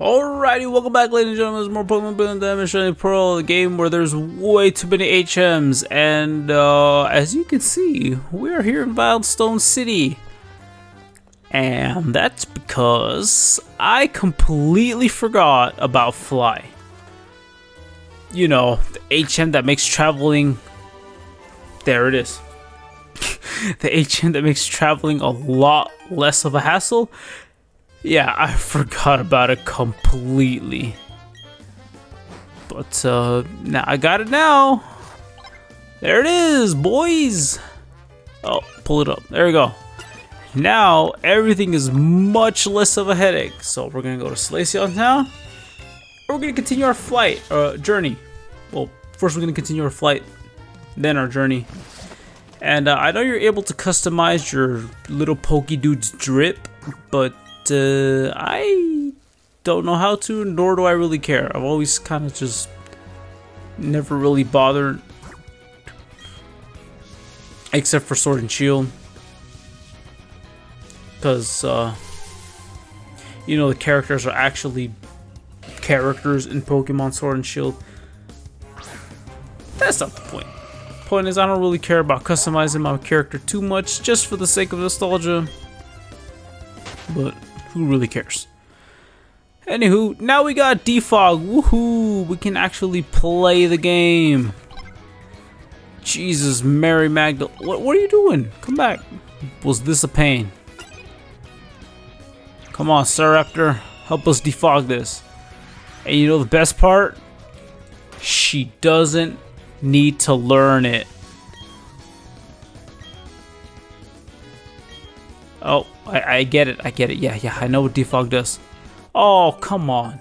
Alrighty, welcome back, ladies and gentlemen. There's more Pokémon Brilliant Diamond Shining Pearl, a game where there's way too many HMs, and as you can see, we're here in Wildstone City. And that's because I completely forgot about Fly. You know, the HM that makes traveling... There it is. The HM that makes traveling a lot less of a hassle. Yeah, I forgot about it completely. But now I got it now. There it is, boys. Oh, pull it up. There we go. Now everything is much less of a headache. So we're gonna go to Slaceon Town. We're gonna continue our flight, journey. Well, first we're gonna continue our flight, then our journey. And I know you're able to customize your little Pokédude's drip, but I don't know how to, nor do I really care. I've always kind of just never really bothered, except for Sword and Shield, because you know, the characters are actually characters in Pokemon Sword and Shield. That's not the point. Point is, I don't really care about customizing my character too much, just for the sake of nostalgia. But who really cares? Anywho, now we got defog. Woohoo! We can actually play the game. Jesus, Mary Magdal. What are you doing? Come back. Was this a pain? Come on, Staraptor. Help us defog this. And you know the best part? She doesn't need to learn it. Oh, I get it. Yeah, I know what defog does. Oh, come on.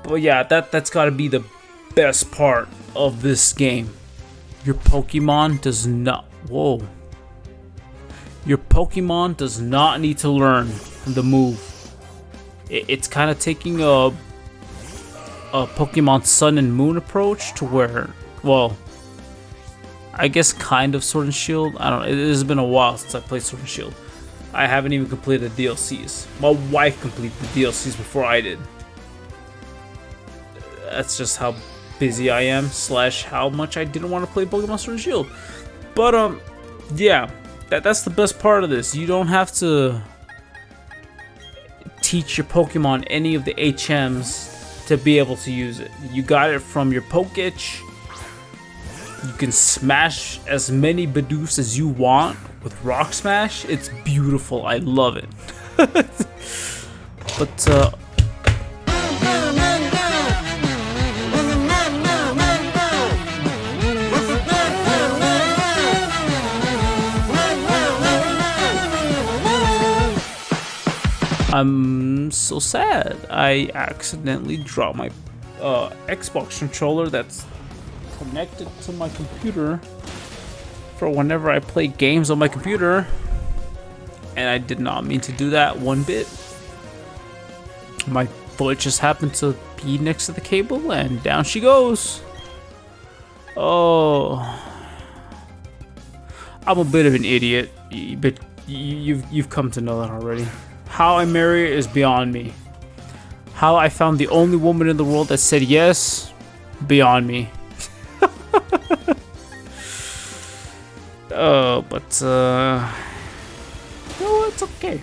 But yeah, that's gotta be the best part of this game. Your Pokemon does not... Whoa. Your Pokemon does not need to learn the move. It's kind of taking a Pokemon Sun and Moon approach to where... Well, I guess kind of Sword and Shield. I don't know. It has been a while since I played Sword and Shield. I haven't even completed the DLCs. My wife completed the DLCs before I did. That's just how busy I am, / how much I didn't want to play Pokemon Sword and Shield. But yeah, that's the best part of this. You don't have to teach your Pokemon any of the HMs to be able to use it. You got it from your Pokétch. You can smash as many Bidoofs as you want with Rock Smash. It's beautiful. I love it. But I'm so sad. I accidentally dropped my Xbox controller that's connected to my computer for whenever I play games on my computer, and I did not mean to do that one bit. My foot just happened to be next to the cable, and down she goes. Oh, I'm a bit of an idiot, but you've come to know that already. How I marry her is beyond me. How I found the only woman in the world that said yes, beyond me. Oh, but no, it's okay.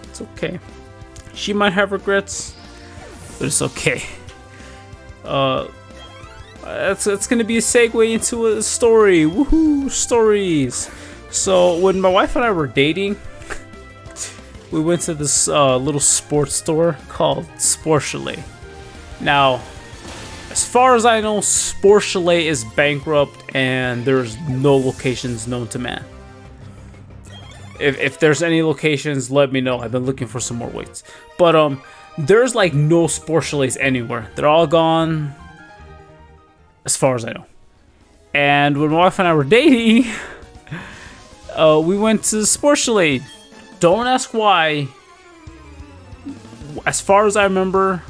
It's okay. She might have regrets, but it's okay. That's gonna be a segue into a story. Woohoo, stories. So when my wife and I were dating, we went to this little sports store called Sport Chalet. Now, as far as I know, Sport Chalet is bankrupt and there's no locations known to man. If there's any locations, let me know. I've been looking for some more weights. But there's like no Sport Chalets anywhere. They're all gone, as far as I know. And when my wife and I were dating, we went to Sport Chalet. Don't ask why. As far as I remember,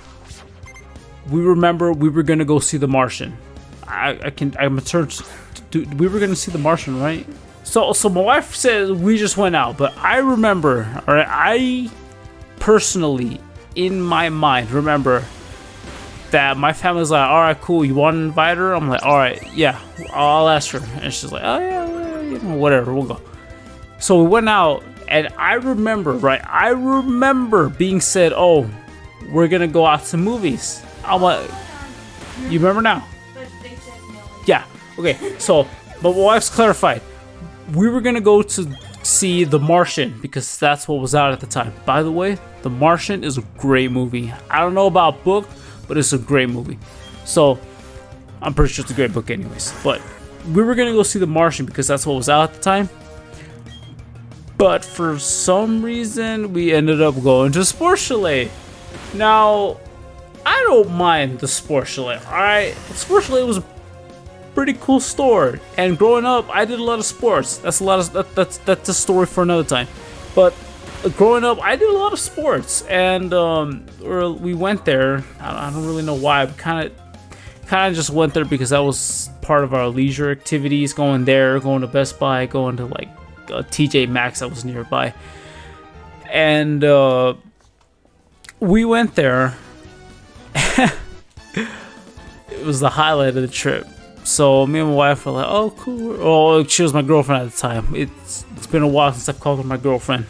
we were gonna go see The Martian. I'm a church. Dude, we were gonna see The Martian, right? So my wife said we just went out, but I remember, all right, I personally in my mind, remember, that my family's like, all right, cool, you want to invite her? I'm like, all right, yeah, I'll ask her. And she's like, oh yeah, well, you know, whatever, we'll go. So we went out, and I remember, right, I remember being said, oh, we're gonna go out to movies. I'm like, you remember now? Yeah, okay, so, but my wife's clarified. We were gonna go to see The Martian because that's what was out at the time. By the way, The Martian is a great movie. I don't know about book, but it's a great movie. So I'm pretty sure it's a great book anyways. But we were gonna go see The Martian because that's what was out at the time. But for some reason, we ended up going to Sports Chalet. Now, I don't mind the Sports Chalet. Alright, Sports Chalet was a pretty cool store, and growing up I did a lot of sports. That's a story for another time. But growing up I did a lot of sports, and we went there. I don't really know why. We kind of just went there because that was part of our leisure activities, going there, going to Best Buy, going to like TJ Maxx that was nearby. And we went there. It was the highlight of the trip. So me and my wife were like, oh cool. Oh, she was my girlfriend at the time. It's been a while since I've called her my girlfriend.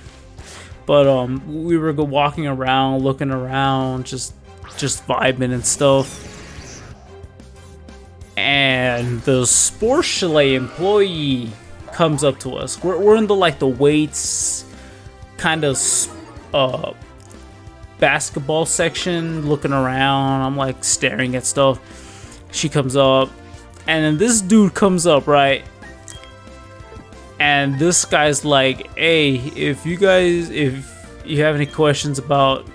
But we were walking around, looking around, just vibing and stuff. And the Sports Chalet employee comes up to us. We're in the weights kind of basketball section, looking around. I'm like staring at stuff. She comes up. And then this dude comes up, right? And this guy's like, hey, if you have any questions about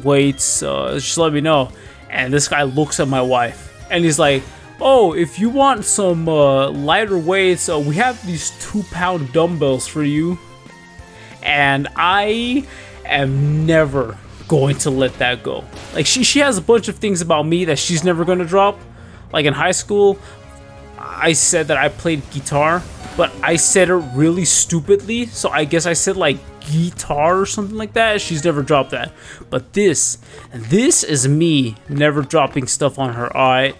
weights, just let me know. And this guy looks at my wife, and he's like, oh, if you want some lighter weights, we have these 2-pound dumbbells for you. And I am never going to let that go. Like, she has a bunch of things about me that she's never going to drop. Like in high school, I said that I played guitar, but I said it really stupidly, so I guess I said like guitar or something like that. She's never dropped that. But this is me never dropping stuff on her. Alright,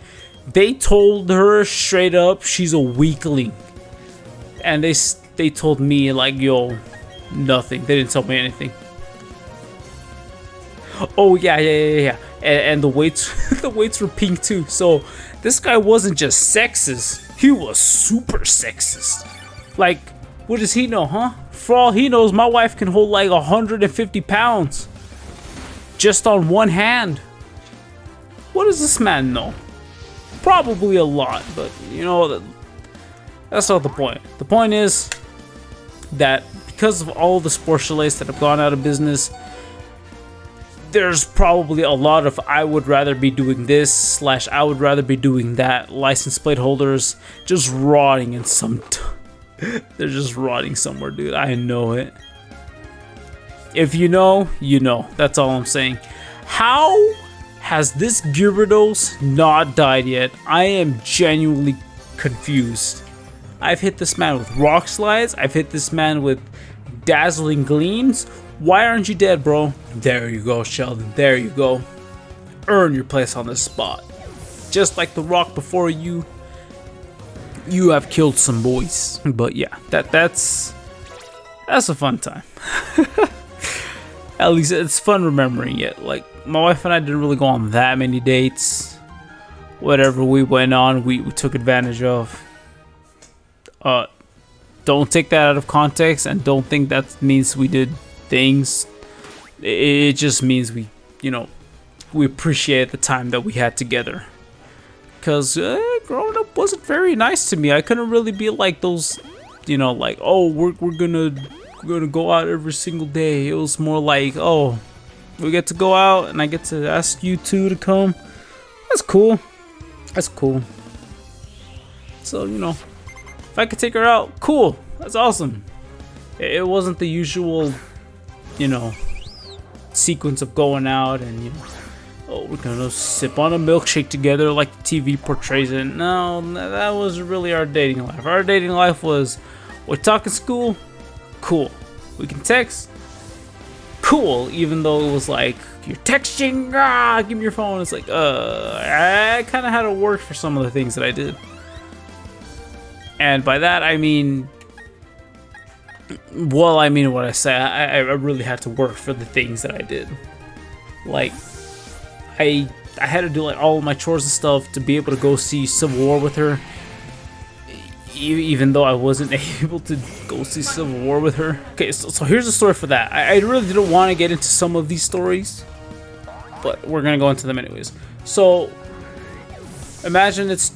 they told her straight up she's a weakling, and they told me like, yo, nothing. They didn't tell me anything. Oh yeah. And the weights, the weights were pink too. So this guy wasn't just sexist; he was super sexist. Like, what does he know, huh? For all he knows, my wife can hold like 150 pounds just on one hand. What does this man know? Probably a lot, but you know, that's not the point. The point is that because of all the sports chalets that have gone out of business, there's probably a lot of I would rather be doing this / I would rather be doing that license plate holders just rotting in some they're just rotting somewhere, dude. I know it. If you know, you know. That's all I'm saying. How has this Gyarados not died yet? I am genuinely confused. I've hit this man with rock slides. I've hit this man with dazzling gleams. Why aren't you dead, bro? There you go, Sheldon. There you go. Earn your place on this spot. Just like the rock before you, you have killed some boys. But yeah, that's a fun time. At least it's fun remembering it. Like, my wife and I didn't really go on that many dates. Whatever we went on, we took advantage of. Don't take that out of context, and don't think that means we did things. It just means we, you know, we appreciate the time that we had together. Because growing up wasn't very nice to me. I couldn't really be like those, you know, like, oh, we're gonna go out every single day. It was more like, oh, we get to go out and I get to ask you two to come. That's cool. That's cool. So, you know, if I could take her out, cool. That's awesome. It wasn't the usual, you know, sequence of going out and, you know, oh, we're gonna sip on a milkshake together like the TV portrays it. No, that wasn't really our dating life. Our dating life was, we're talking school, cool. We can text, cool, even though it was like, you're texting, give me your phone. It's like, I kind of had to work for some of the things that I did. And by that, I mean, well, I mean what I say. I really had to work for the things that I did. Like, I had to do like all of my chores and stuff to be able to go see Civil War with her. Even though I wasn't able to go see Civil War with her. Okay, so here's the story for that. I really didn't want to get into some of these stories, but we're gonna go into them anyways. So imagine it's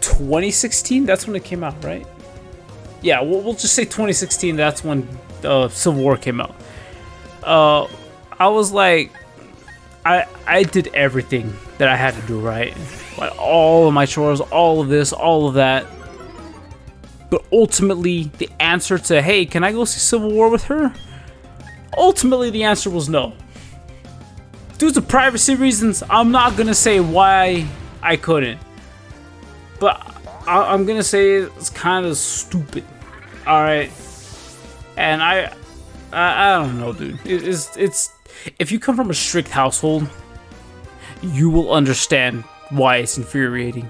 2016. That's when it came out, right? Yeah, we'll just say 2016. That's when Civil War came out. I was like, I did everything that I had to do, right? Like all of my chores, all of this, all of that. But ultimately, the answer to, hey, can I go see Civil War with her? Ultimately, the answer was no. Due to privacy reasons, I'm not gonna say why I couldn't. But I'm gonna say it's kind of stupid. Alright. And I don't know, dude. It's if you come from a strict household, you will understand why it's infuriating.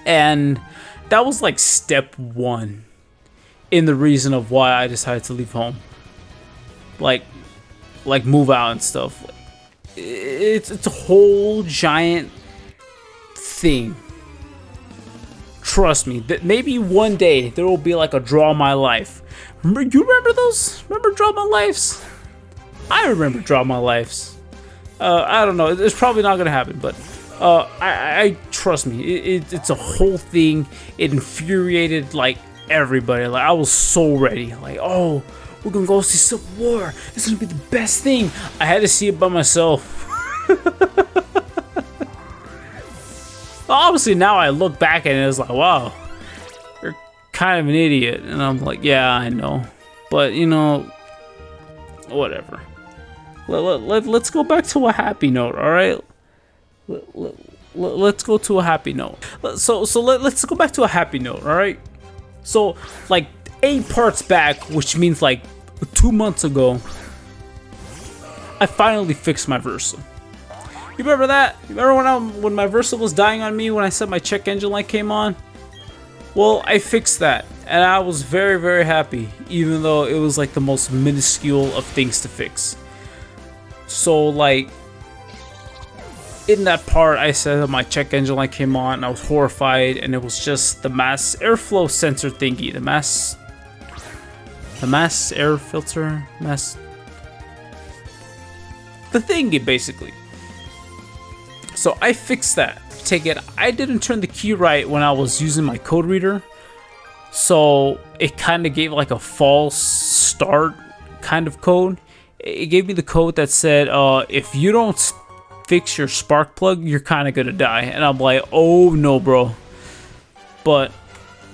And that was like step one in the reason of why I decided to leave home. Like move out and stuff. It's a whole giant thing. Trust me, that maybe one day there will be like a Draw My Life. You remember those? Remember Draw My Lives? I remember Draw My Lives. I don't know. It's probably not gonna happen, but I trust me. It's a whole thing. It infuriated like everybody. Like I was so ready. Like, oh, we're gonna go see Civil War. This is gonna be the best thing. I had to see it by myself. Obviously, now I look back at it, it's like, wow, you're kind of an idiot. And I'm like, yeah, I know, but you know, whatever. Let's go back to a happy note, all right? Let's go to a happy note. Let's go back to a happy note, all right? So, like 8 parts back, which means like 2 months ago, I finally fixed my Versa. You remember that? You remember when my Versa was dying on me when I said my check engine light came on? Well, I fixed that, and I was very, very happy, even though it was like the most minuscule of things to fix. So, like, in that part, I said that my check engine light came on, and I was horrified, and it was just the mass airflow sensor thingy, the mass air filter, the thingy, basically. So I fixed that. Take it. I didn't turn the key right when I was using my code reader, so it kind of gave like a false start kind of code. It gave me the code that said, if you don't fix your spark plug, you're kind of gonna die. And I'm like, oh no, bro. But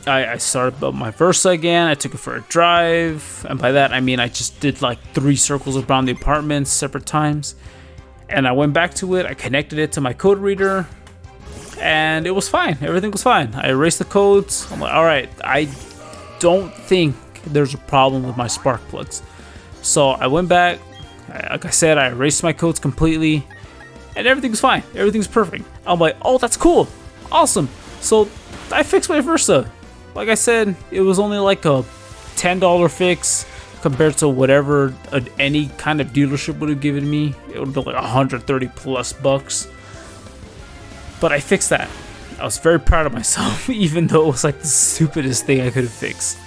I started up my Versa again. I took it for a drive, and by that I mean I just did like 3 circles around the apartment separate times. And I went back to it, I connected it to my code reader, and it was fine. Everything was fine. I erased the codes. I'm like, alright, I don't think there's a problem with my spark plugs. So I went back, like I said, I erased my codes completely, and everything's fine. Everything's perfect. I'm like, oh, that's cool. Awesome. So I fixed my Versa. Like I said, it was only like a $10 fix. Compared to whatever any kind of dealership would have given me, it would be like 130 plus bucks. But I fixed that. I was very proud of myself, even though it was like the stupidest thing I could have fixed.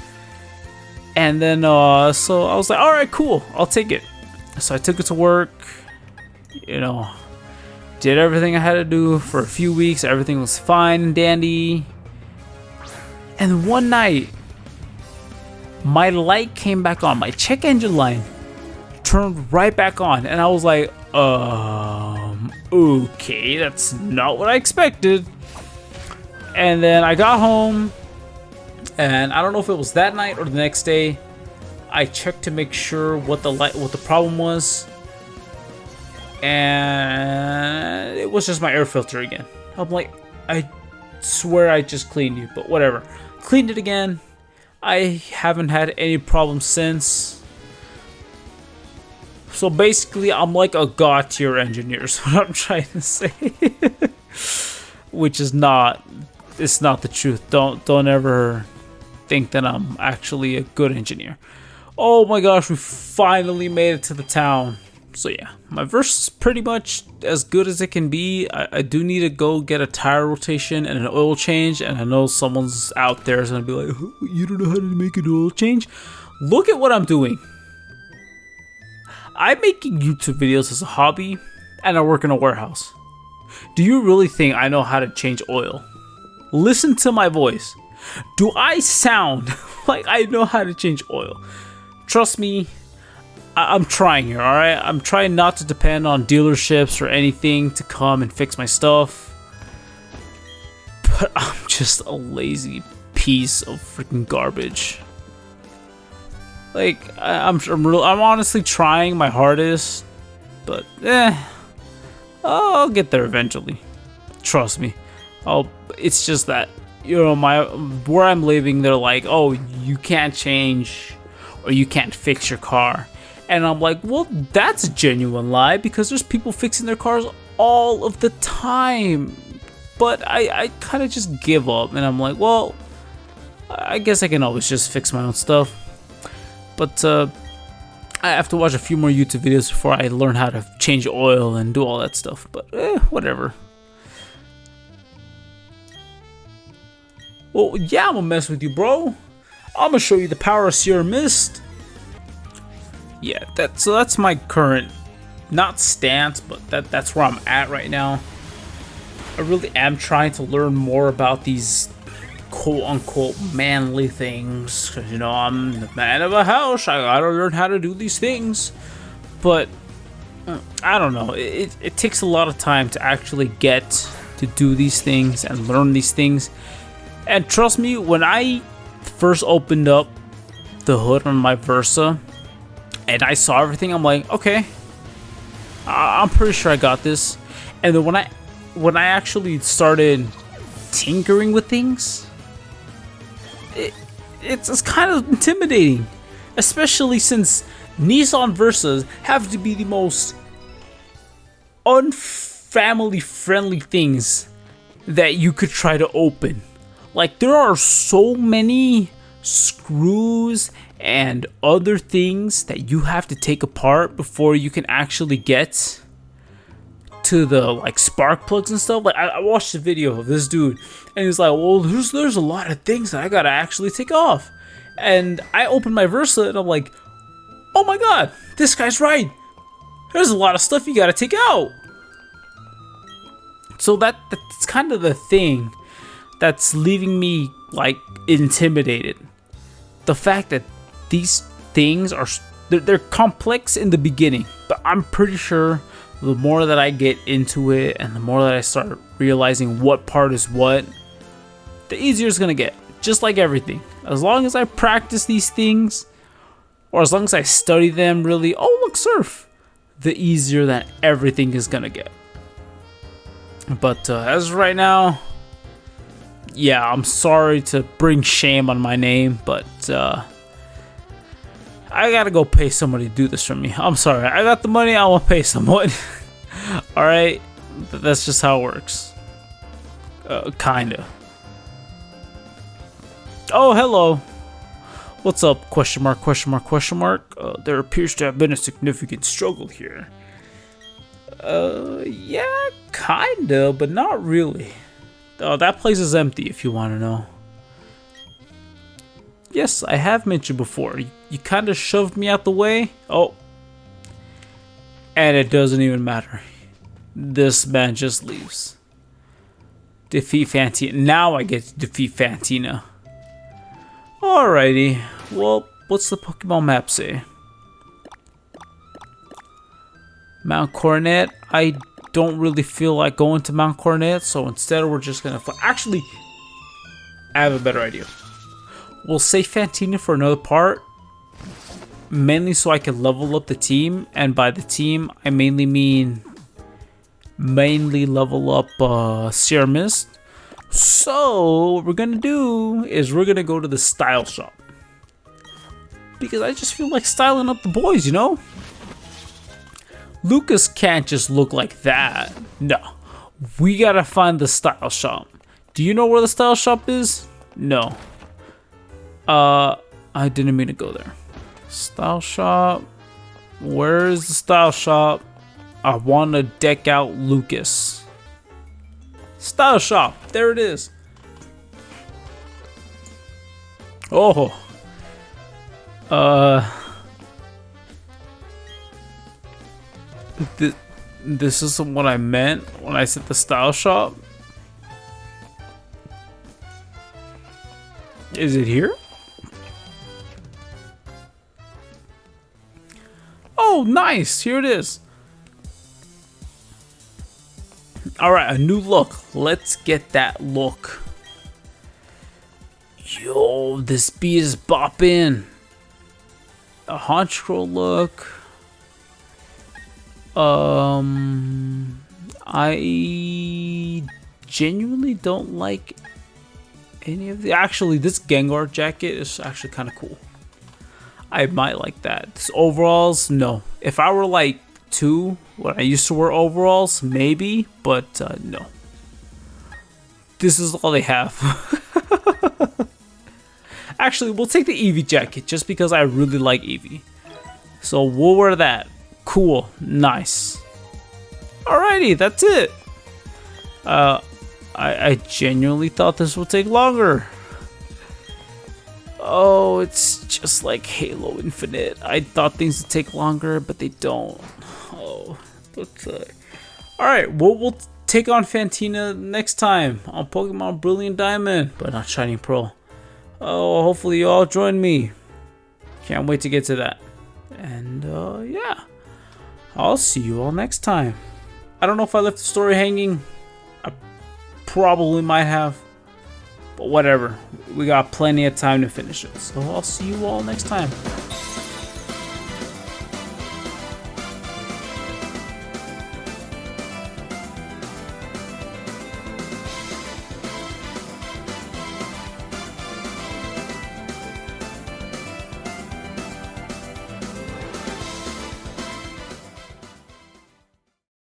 And then, so I was like, all right, cool, I'll take it. So I took it to work, you know, did everything I had to do for a few weeks. Everything was fine and dandy. And one night, my light came back on. My check engine light turned right back on, and I was like, okay, that's not what I expected. And then I got home, and I don't know if it was that night or the next day, I checked to make sure what the problem was, and it was just my air filter again. I'm like, I swear I just cleaned it, but whatever. Cleaned it again. I haven't had any problems since. So basically, I'm like a god tier engineer, is what I'm trying to say. Which is not, it's not the truth. Don't ever think that I'm actually a good engineer. Oh my gosh, we finally made it to the town. So yeah, my verse is pretty much as good as it can be. I do need to go get a tire rotation and an oil change, and I know someone's out there is gonna be like, you don't know how to make an oil change? Look at what I'm doing. I'm making YouTube videos as a hobby, and I work in a warehouse. Do you really think I know how to change oil? Listen to my voice. Do I sound like I know how to change oil? Trust me, I'm trying here, alright? I'm trying not to depend on dealerships or anything to come and fix my stuff. But I'm just a lazy piece of freaking garbage. Like, I'm honestly trying my hardest, but I'll get there eventually. Trust me. It's just that, you know, where I'm living, they're like, oh, you can't change or you can't fix your car. And I'm like, well, that's a genuine lie, because there's people fixing their cars all of the time. But I kind of just give up, and I'm like, well, I guess I can always just fix my own stuff. But I have to watch a few more YouTube videos before I learn how to change oil and do all that stuff. But whatever. Well, yeah, I'm gonna mess with you, bro. I'm gonna show you the power of Sierra Mist. Yeah, that's my current, not stance, but that's where I'm at right now. I really am trying to learn more about these quote-unquote manly things, because, you know, I'm the man of a house. I gotta learn how to do these things. But I don't know, it takes a lot of time to actually get to do these things and learn these things. And trust me, when I first opened up the hood on my Versa and I saw everything, I'm like, okay, I'm pretty sure I got this. And then when I actually started tinkering with things, it's kind of intimidating, especially since Nissan Versas have to be the most unfamily friendly things that you could try to open. Like, there are so many screws and other things that you have to take apart before you can actually get to the, like, spark plugs and stuff. Like, I watched a video of this dude, and he's like, well, there's a lot of things that I gotta actually take off. And I opened my Versa, and I'm like, oh my god, this guy's right. There's a lot of stuff you gotta take out. So that's kind of the thing that's leaving me, like, intimidated. The fact that these things are, they're complex in the beginning, but I'm pretty sure the more that I get into it and the more that I start realizing what part is what, the easier it's gonna get. Just like everything. As long as I practice these things, or as long as I study them really, oh look, surf, the easier that everything is gonna get. But as of right now, yeah, I'm sorry to bring shame on my name, but I gotta go pay somebody to do this for me. I'm sorry, I got the money, I want to pay someone. Alright, that's just how it works. Kinda. Oh, hello. What's up? Question mark, question mark, question mark. There appears to have been a significant struggle here. Yeah, kinda, but not really. Oh, that place is empty, if you want to know. Yes, I have mentioned before. You kind of shoved me out the way. Oh. And it doesn't even matter. This man just leaves. Defeat Fantina. Now I get to defeat Fantina. Alrighty. Well, what's the Pokemon map say? Mount Coronet. I don't really feel like going to Mount Coronet, so instead we're just gonna actually, I have a better idea. We'll save Fantina for another part, mainly so I can level up the team, and by the team I mainly mean level up Sierra Mist. So what we're gonna do is we're gonna go to the style shop, because I just feel like styling up the boys, you know. Lucas can't just look like that. No. We gotta find the style shop. Do you know where the style shop is? No. I didn't mean to go there. Style shop. Where is the style shop? I want to deck out Lucas. Style shop. There it is. Oh. This isn't what I meant when I said the style shop. Is it here? Oh, nice. Here it is. All right, a new look. Let's get that look. Yo, this beat is bopping. A haunch roll look. I genuinely don't like any of the. Actually, this Gengar jacket is actually kind of cool. I might like that. This overalls, no. If I were like 2 when I used to wear overalls, maybe, but no. This is all they have. Actually, we'll take the Eevee jacket just because I really like Eevee. So we'll wear that. Cool. Nice. Alrighty, that's it. I genuinely thought this would take longer. Oh, it's just like Halo Infinite. I thought things would take longer, but they don't. Oh, but alright, we'll take on Fantina next time on Pokemon Brilliant Diamond, but not Shining Pearl. Oh, hopefully you all join me. Can't wait to get to that. And yeah, I'll see you all next time. I don't know if I left the story hanging. I probably might have. But whatever. We got plenty of time to finish it. So I'll see you all next time.